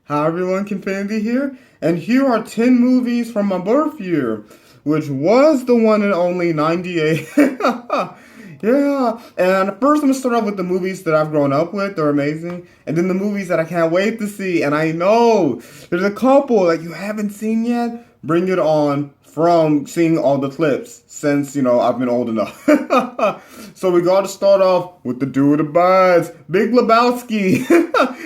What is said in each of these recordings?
Hi everyone, Confinity here, and here are 10 movies from my birth year, which was the one and only 98. Yeah, and first I'm gonna start off with the movies that I've grown up with, they're amazing, and then the movies that I can't wait to see, and I know there's a couple that you haven't seen yet. Bring it on from seeing all the clips since, I've been old enough. So we gotta start off with the dude abides, Big Lebowski.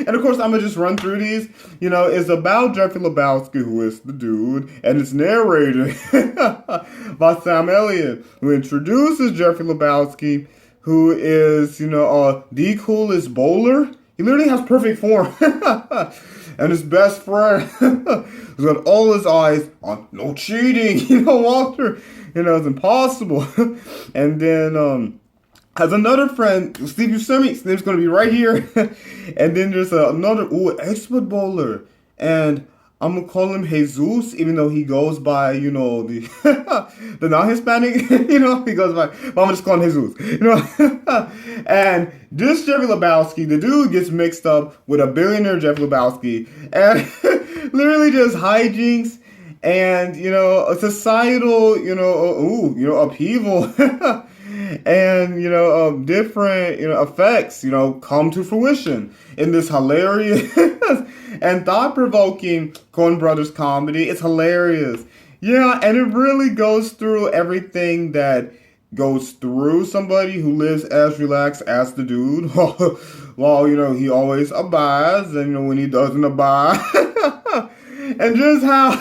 And of course, I'm gonna just run through these. It's about Jeffrey Lebowski, who is the dude, and it's narrated by Sam Elliott, who introduces Jeffrey Lebowski, who is, the coolest bowler. He literally has perfect form. And his best friend has got all his eyes on no cheating. Walter, it's impossible. And then has another friend, Steve Buscemi. His name's going to be right here. And then there's another, expert bowler. And I'm going to call him Jesus, even though he goes by, the the non-Hispanic, he goes by, but I'm just calling him Jesus, And this Jeffrey Lebowski, the dude gets mixed up with a billionaire Jeffrey Lebowski, and literally just hijinks and, a societal, upheaval. And, different, effects, come to fruition in this hilarious and thought-provoking Coen Brothers comedy. It's hilarious. Yeah, and it really goes through everything that goes through somebody who lives as relaxed as the dude. While, he always abides, and, when he doesn't abide. And just how,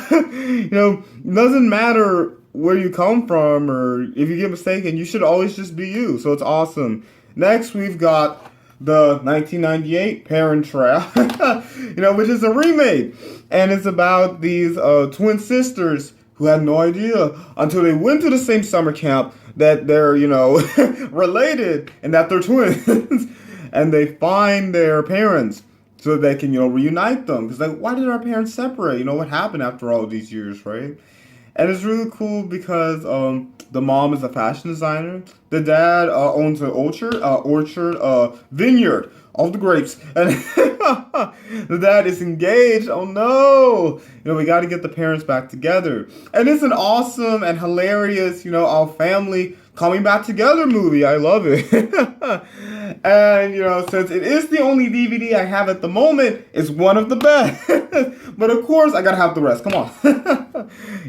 doesn't matter where you come from or if you get mistaken, you should always just be you. So it's awesome. Next, we've got the 1998 Parent Trap, which is a remake. And it's about these twin sisters who had no idea until they went to the same summer camp that they're, related and that they're twins. And they find their parents so they can, reunite them. Because, why did our parents separate? What happened after all these years, right? And it's really cool because the mom is a fashion designer. The dad owns an orchard, vineyard of the grapes. And the dad is engaged. Oh no! We got to get the parents back together. And it's an awesome and hilarious, all family coming back together movie. I love it. And, since it is the only DVD I have at the moment, it's one of the best. But of course, I gotta have the rest. Come on.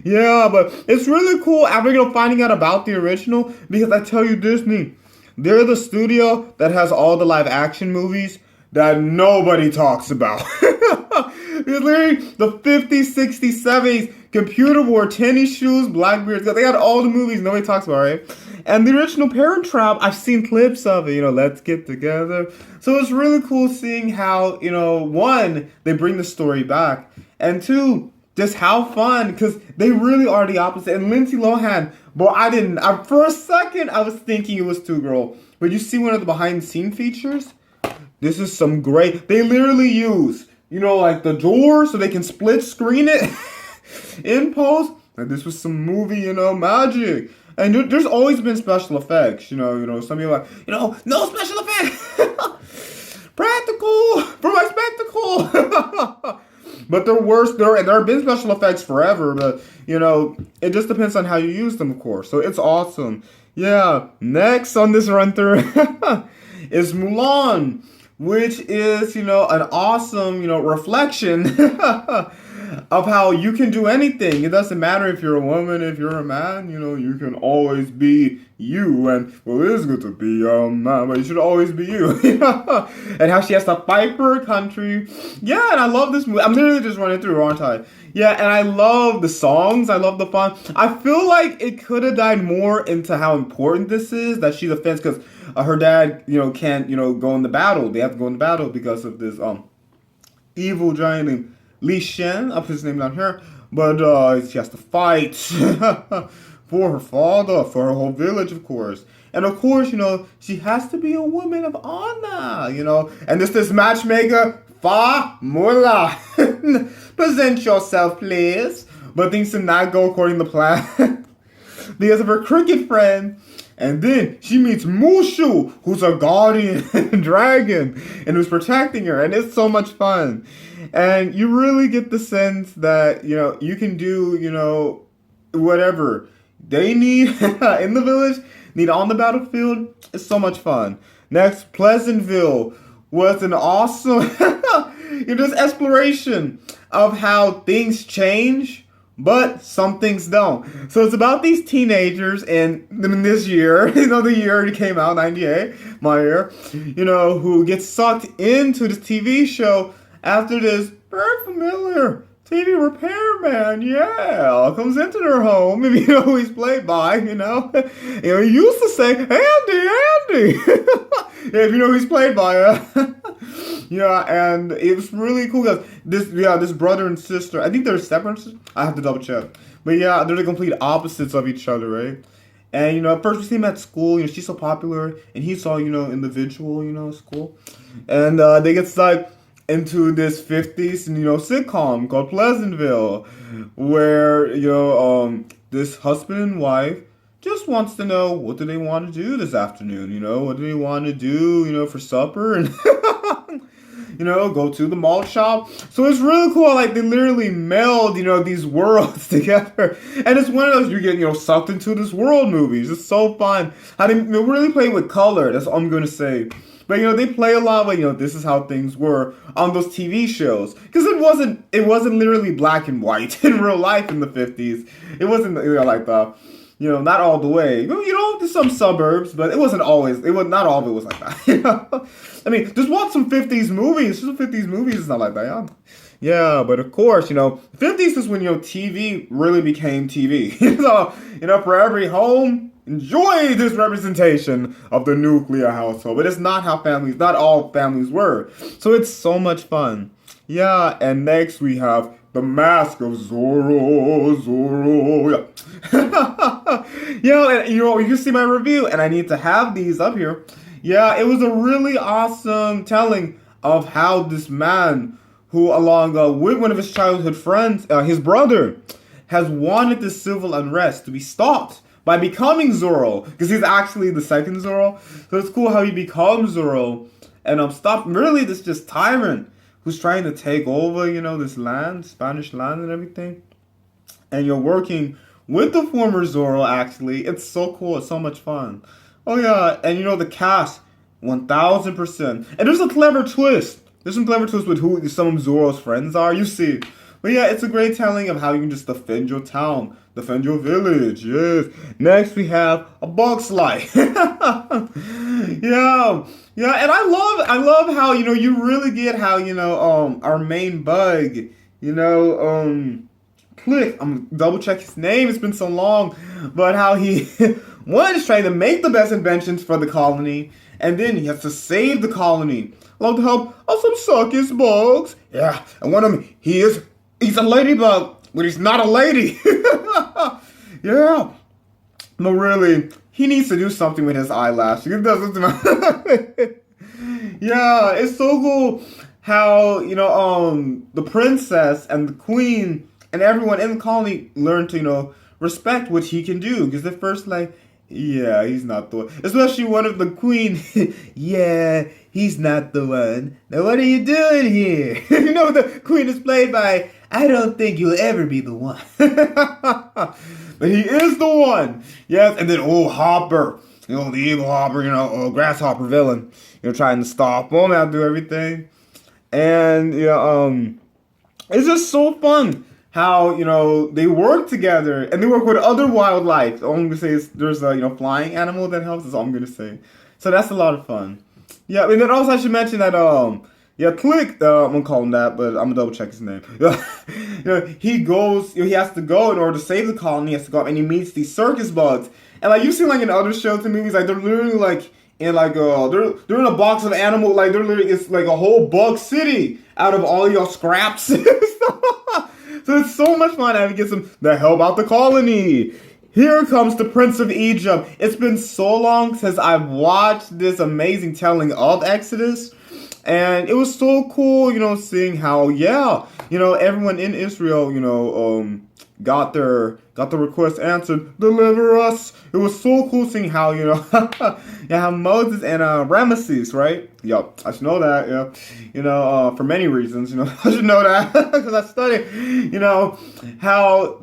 Yeah, but it's really cool after, finding out about the original, because I tell you, Disney, they're the studio that has all the live action movies that nobody talks about. It's literally the 50s, 60s, 70s, computer wore tennis shoes, Blackbeards. They had all the movies nobody talks about, right? And the original Parent Trap, I've seen clips of it, let's get together. So it's really cool seeing how, one, they bring the story back, and two, just how fun, because they really are the opposite. And Lindsay Lohan, for a second, I was thinking it was Two Girl. But you see one of the behind the scene features? This is some great, they literally use, the door so they can split screen it in post. And this was some movie, magic. And there's always been special effects, some people are like, no special effects. Practical for my spectacle. But there have been special effects forever, but, it just depends on how you use them, of course. So it's awesome. Yeah, next on this run-through is Mulan, which is, an awesome, reflection of how you can do anything. It doesn't matter if you're a woman, if you're a man, you can always be you. And, well, it is good to be a man, but you should always be you. And how she has to fight for her country. Yeah, and I love this movie. I'm literally just running through, aren't I? Yeah, and I love the songs. I love the fun. I feel like it could have died more into how important this is, that she's a fence, because her dad, can't, go in the battle. They have to go in the battle because of this evil giant named Li Shen, up his name down here, but she has to fight for her father, for her whole village, of course. And of course, she has to be a woman of honor, and this matchmaker, Fa Mulan. Present yourself, please. But things did not go according to plan. Because of her cricket friend, And then she meets Mushu, who's a guardian dragon, and who's protecting her, and it's so much fun. And you really get the sense that, you can do, whatever they need in the village, need on the battlefield. It's so much fun. Next, Pleasantville was an awesome just exploration of how things change, but some things don't. So it's about these teenagers in this year, the year it came out, 98, my year, who get sucked into this TV show after this very familiar TV repairman, comes into their home. If you know who he's played by, he used to say, Andy. If you know who he's played by, and it was really cool because this brother and sister, I think they're separate. I have to double check, but they're the complete opposites of each other, right? And at first we see him at school. She's so popular, and he's so individual, school, and they get stuck into this 50s sitcom called Pleasantville, where this husband and wife just wants to know, what do they want to do this afternoon, what do they want to do for supper, and go to the malt shop. So it's really cool, like they literally meld these worlds together, and it's one of those you get sucked into this world movies. It's so fun how they really play with color. That's all I'm gonna say. But they play a lot of this is how things were on those TV shows, because it wasn't literally black and white in real life in the 50s. It wasn't like the not all the way. There's some suburbs, but it wasn't always. Not all of it was like that. I mean, just watch some 50s movies. Some 50s movies is not like that. Yeah, but of course, 50s is when TV really became TV. So for every home, enjoy this representation of the nuclear household. But it's not how not all families were. So it's so much fun. Yeah, and next we have the Mask of Zorro. And you can see my review, and I need to have these up here. Yeah, it was a really awesome telling of how this man, who along with one of his childhood friends, his brother, has wanted the civil unrest to be stopped by becoming Zorro, because he's actually the second Zorro. So it's cool how he becomes Zorro and stop really this just tyrant who's trying to take over, this land, Spanish land and everything. And you're working with the former Zorro, actually. It's so cool. It's so much fun. Oh, yeah. And, the cast, 1,000%. And there's a clever twist. There's some clever twists with who some of Zorro's friends are. You see. But, yeah, it's a great telling of how you can just defend your town. Defend your village. Yes. Next, we have A Bug's Life. Yeah. Yeah, and I love how, you really get how, our main bug, Click, I'm gonna double check his name, it's been so long, but how he, one is trying to make the best inventions for the colony, and then he has to save the colony, along with the help of some suckish bugs. Yeah, and one of them, he's a ladybug, but he's not a lady. Yeah, but really, he needs to do something with his eyelash. He does it. Yeah, it's so cool how, the princess and the queen and everyone in the colony learn to, respect what he can do. Because at first, yeah, he's not the one. Especially one of the queen. Yeah, he's not the one. Now what are you doing here? The queen is played by, I don't think you'll ever be the one. But he is the one. Yes, and then Hopper. The evil Hopper, grasshopper villain. Trying to stop him and do everything. And, it's just so fun how, they work together. And they work with other wildlife. All I'm going to say is there's a, flying animal that helps. That's all I'm going to say. So that's a lot of fun. Yeah, and then also I should mention that, Click, I'm going to call him that, but I'm going to double check his name. He goes, he has to go in order to save the colony. He has to go up and he meets these circus bugs. And, you've seen, in other shows and movies, they're literally, in, they're in a box of animal, they're literally, it's, a whole bug city out of all your scraps. So it's so much fun having to get the help out the colony. Here comes the Prince of Egypt. It's been so long since I've watched this amazing telling of Exodus. And it was so cool, seeing how, everyone in Israel, got the request answered, deliver us. It was so cool seeing how, how Moses and Ramesses, right? Yup, I should know that, for many reasons, I should know that because I studied, how,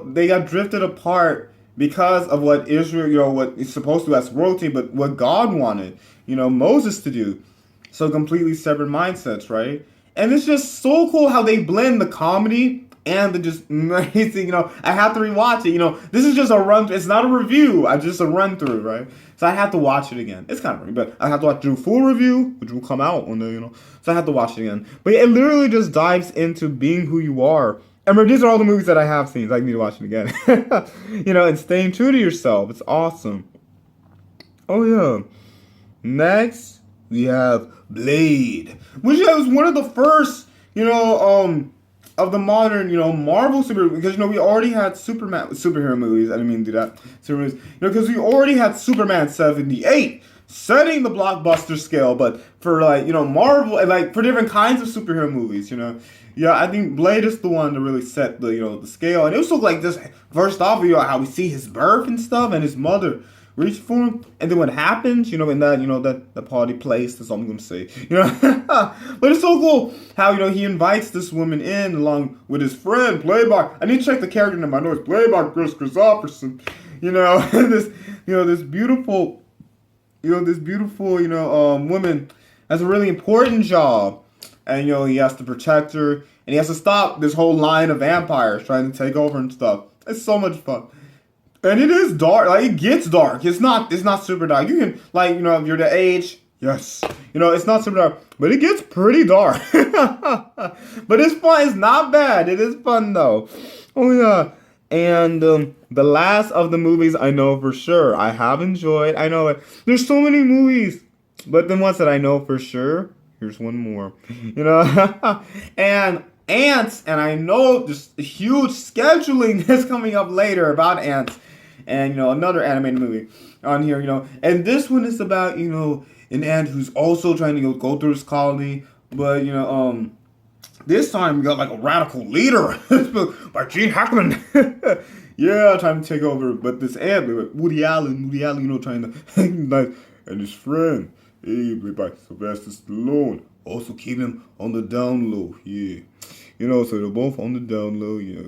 they got drifted apart because of what Israel, what is supposed to as royalty, but what God wanted, Moses to do. So completely separate mindsets, right? And it's just so cool how they blend the comedy and the just amazing, I have to rewatch it, this is just a run, it's not a review, just a run through, right? So I have to watch it again. It's kind of funny, but I have to watch the full review, which will come out one day, so I have to watch it again. But it literally just dives into being who you are. And remember, these are all the movies that I have seen, so I need to watch it again. And staying true to yourself, it's awesome. Oh yeah. Next, we have Blade, which was one of the first, of the modern, Marvel super, because, we already had superhero movies. I didn't mean to do that. Superheroes, because we already had Superman 78, setting the blockbuster scale, but for, Marvel, and, for different kinds of superhero movies, Yeah, I think Blade is the one to really set the, the scale. And it was so, just, first off, how we see his birth and stuff, and his mother reach for him, and then what happens, in that, the party place, that's all I'm going to say, but it's so cool how, he invites this woman in along with his friend, played by, I need to check the character name, I know it's played by Chris Christopherson, this beautiful, woman has a really important job, and, he has to protect her, and he has to stop this whole line of vampires trying to take over and stuff. It's so much fun. And it is dark. It gets dark. It's not super dark. You can, if you're the age, yes. It's not super dark. But it gets pretty dark. But it's fun. It's not bad. It is fun, though. Oh, yeah. And the last of the movies I know for sure I have enjoyed. I know it. There's so many movies. But the ones that I know for sure, here's one more. And Ants. And I know just huge scheduling is coming up later about Ants. And, another animated movie on here, And this one is about, an ant who's also trying to go through his colony. But, this time we got, a radical leader by Gene Hackman. Yeah, trying to take over. But this ant, Woody Allen, trying to, and his friend, played by Sylvester Stallone, also keep him on the down low, yeah. So they're both on the down low, yeah,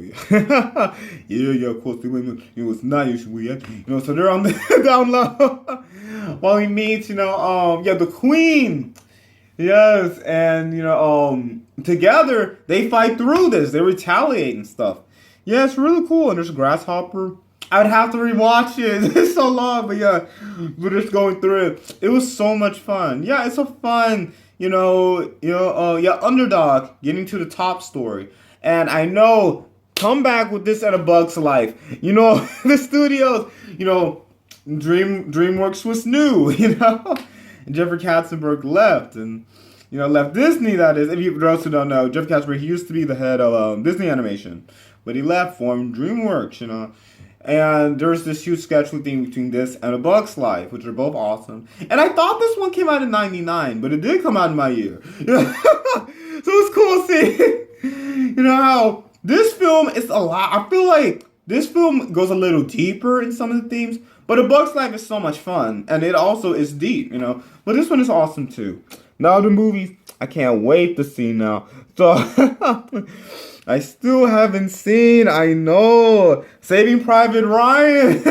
of course, it's not usually, so they're on the down low, while he meets, the queen, yes, and, together, they fight through this, they retaliate and stuff, yeah, it's really cool, and there's a grasshopper. I would have to rewatch it, it's so long, but yeah, we're just going through it, it was so much fun, yeah, it's a fun, underdog getting to the top story. And I know, come back with this at A Bug's Life. The studios, DreamWorks was new, and Jeffrey Katzenberg left, and, left Disney, that is. If you those who don't know, Jeffrey Katzenberg, he used to be the head of Disney Animation, but he left, formed DreamWorks, And there's this huge scheduling thing between this and A Bug's Life, which are both awesome. And I thought this one came out in 99, but it did come out in my year. So it's cool seeing, how this film is a lot. I feel like this film goes a little deeper in some of the themes, but A Bug's Life is so much fun. And it also is deep, But this one is awesome too. Now the movies, I can't wait to see now. So... I still haven't seen, I know, Saving Private Ryan.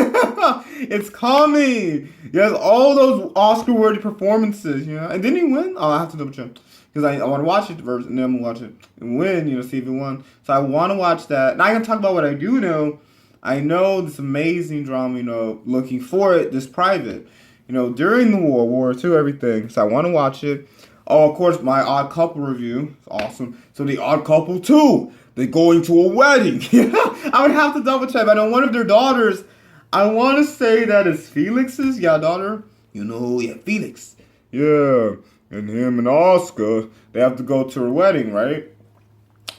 It's coming. Yes, all those Oscar-worthy performances, And didn't he win? Oh, I have to double check. Because I want to watch it first, and then I'm going to watch it and win, see if it won. So I want to watch that. Now I can talk about what I do know. I know this amazing drama, looking for it, this Private. During the war, World War II, everything. So I want to watch it. Oh, of course, my Odd Couple review. It's awesome. So The Odd Couple 2. They're going to a wedding. I would have to double check. I know one of their daughters, I want to say that is Felix's, daughter. Felix. Yeah. And him and Oscar, they have to go to her wedding, right?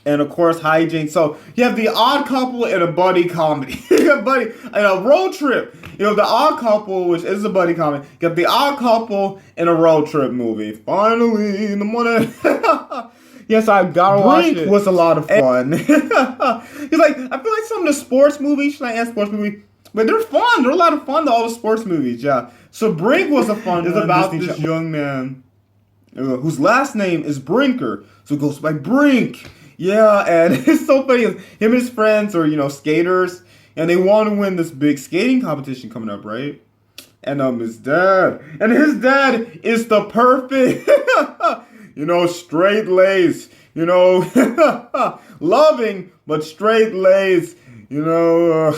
And of course, hygiene. So you have the odd couple in a buddy comedy. You have buddy in a road trip. You know, the odd couple, which is a buddy comedy. You have the odd couple in a road trip movie. Finally, in the morning. Yes, I gotta watch it. Was a lot of fun. It's like, I feel like some of the sports movies, and sports movies, but they're fun. They're a lot of fun, all the sports movies, yeah. So Brink was a fun one. It's about this young man whose last name is Brinker. So it goes by Brink. Yeah, and it's so funny. Him and his friends are, skaters, and they want to win this big skating competition coming up, right? And his dad is the perfect, straight-laced, loving, but straight-laced, yeah,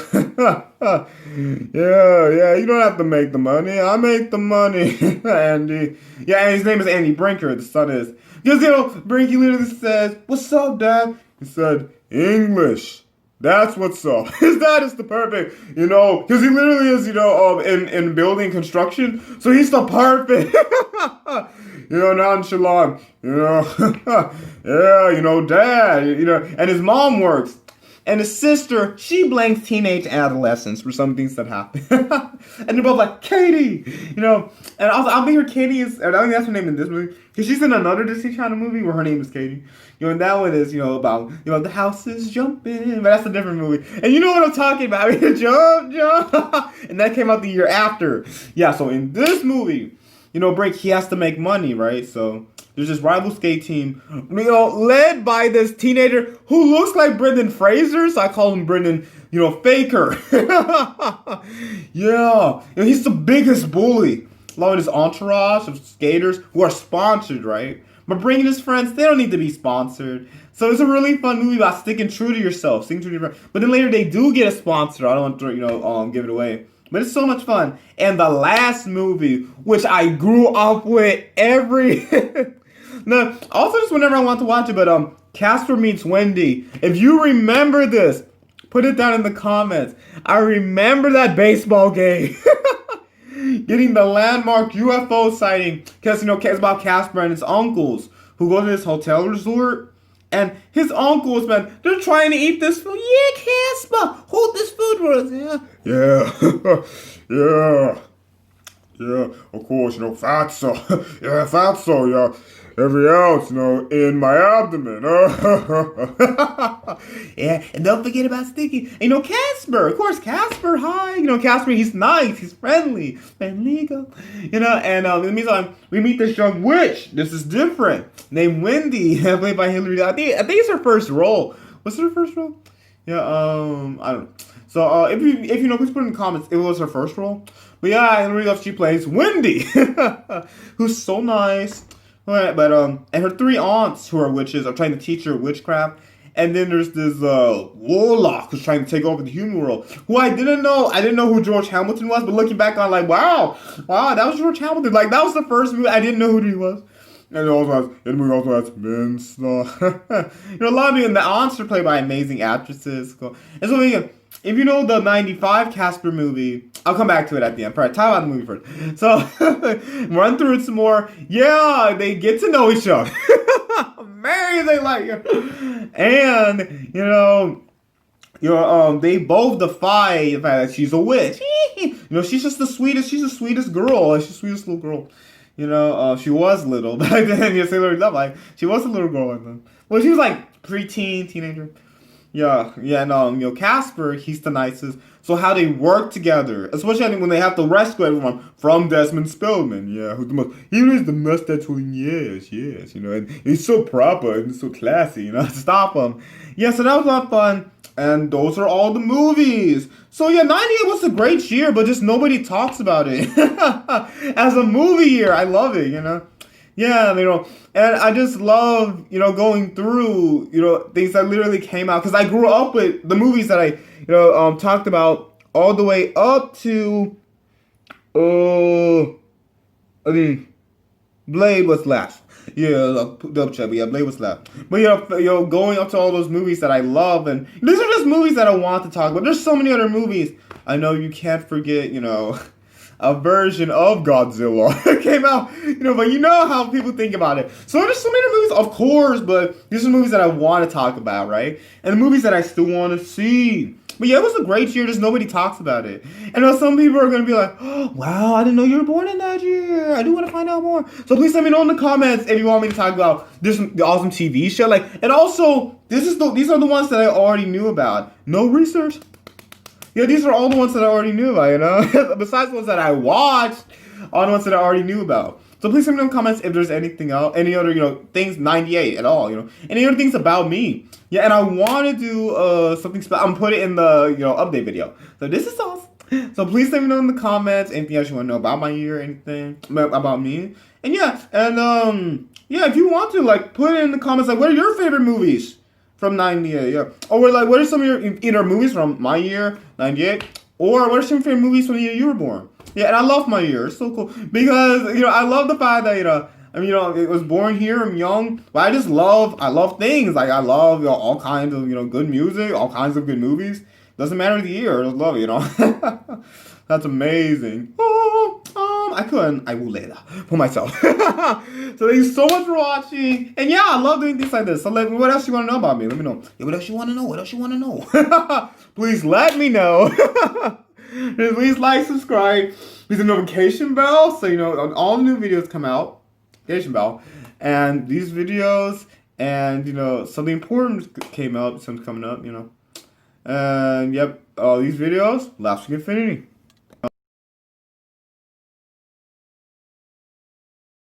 you don't have to make the money. I make the money, Andy. Yeah, and his name is Andy Brinker, the son is. Because, Brinky literally says, "What's up, Dad?" He said, "English. That's what's up." His dad is the perfect, because he literally is, in building construction. So he's the perfect, nonchalant, yeah, dad, and his mom works. And his sister, she blanks teenage adolescence for some things that happen. And they're both like, Katie! And also, I think her Katie is, I think that's her name in this movie. Because she's in another Disney Channel movie where her name is Katie. And that one is, about, the house is jumping. But that's a different movie. And you know what I'm talking about. Jump. And that came out the year after. Yeah, so in this movie, Brink, he has to make money, right? So there's this rival skate team, led by this teenager who looks like Brendan Fraser. So I call him Brendan, Faker. Yeah. He's the biggest bully. Along with his entourage of skaters who are sponsored, right? But bringing his friends, they don't need to be sponsored. So it's a really fun movie about sticking true to yourself, sticking true to your friends. But then later they do get a sponsor. I don't want to, give it away. But it's so much fun. And the last movie, which I grew up with No, also just whenever I want to watch it, but Casper Meets Wendy. If you remember this, put it down in the comments. I remember that baseball game. Getting the landmark UFO sighting. Because, it's about Casper and his uncles who go to this hotel resort. And his uncles, man, they're trying to eat this food. Yeah, Casper, hold this food for us. Yeah, of course, fatso. Yeah, fatso, yeah. Every ounce, in my abdomen. Yeah, and don't forget about Sticky. And, Casper. Of course, Casper, hi. Casper, he's nice. He's friendly. Friendly, go. And in the meantime, we meet this young witch. This is different. Named Wendy, played by Hillary. I think it's her first role. What's her first role? Yeah, I don't know. So, if you please put in the comments, it was her first role. But yeah, Hillary Duff, she plays Wendy, who's so nice. But and her three aunts who are witches are trying to teach her witchcraft. And then there's this warlock who's trying to take over the human world. Who I didn't know who George Hamilton was. But looking back on, like, wow, that was George Hamilton. Like, that was the first movie. I didn't know who he was. And the movie also has Vince. A lot of people, and the aunts are played by amazing actresses. Cool. And so, if you know the 95 Casper movie, I'll come back to it at the end. Probably talk about the movie first. So, run through it some more. Yeah, they get to know each other. Mary, they like her. And, they both defy the fact that she's a witch. She's just the sweetest girl. She's the sweetest little girl. She was little back then. Hillary Duff, like, she was a little girl. Well, she was like preteen, teenager. Yeah, and Casper, he's the nicest. So how they work together, especially when they have to rescue everyone from Desmond Spillman. Yeah, he is the mustache holding, yes, and he's so proper and so classy, to stop him. Yeah, so that was a lot of fun. And those are all the movies. So yeah, 98 was a great year, but just nobody talks about it. As a movie year, I love it, Yeah, and I just love, going through, things that literally came out. Because I grew up with the movies that I, talked about all the way up to, Blade was last. Yeah, double check, but yeah, Blade was last. But going up to all those movies that I love, and these are just movies that I want to talk about. There's so many other movies. I know you can't forget, a version of Godzilla came out, but you know how people think about it. So there's so many movies, of course, but these are movies that I want to talk about, right? And the movies that I still want to see. But yeah, it was a great year, just nobody talks about it. And some people are going to be like, oh, wow, I didn't know you were born in that year. I do want to find out more. So please let me know in the comments if you want me to talk about this awesome TV show. And also, these are the ones that I already knew about. No research. Yeah, these are all the ones that I already knew about, Besides the ones that I watched, all the ones that I already knew about. So please let me know in the comments if there's anything else, any other, things 98 at all, any other things about me. Yeah, and I want to do something special. I'm put it in the, update video. So this is awesome. So please let me know in the comments anything else you want to know about my year, anything about me. And yeah, if you want to, put it in the comments, what are your favorite movies from 98, yeah. Or what are some of your either movies from my year, 98, or what are some favorite movies from the year you were born? Yeah, and I love my year. It's so cool. Because, I love the fact that, it was born here, I'm young, but I love things. I love, all kinds of, good music, all kinds of good movies. Doesn't matter the year, I just love it, That's amazing. I will later for myself. So thank you so much for watching. And yeah, I love doing things like this. So what else you want to know about me? Let me know. Yeah, what else you want to know? What else you want to know? Please let me know. Please like, subscribe. Please the notification bell so on all new videos come out. Notification bell. And these videos and something important came out, something coming up, And yep, all these videos, Lasting Infinity.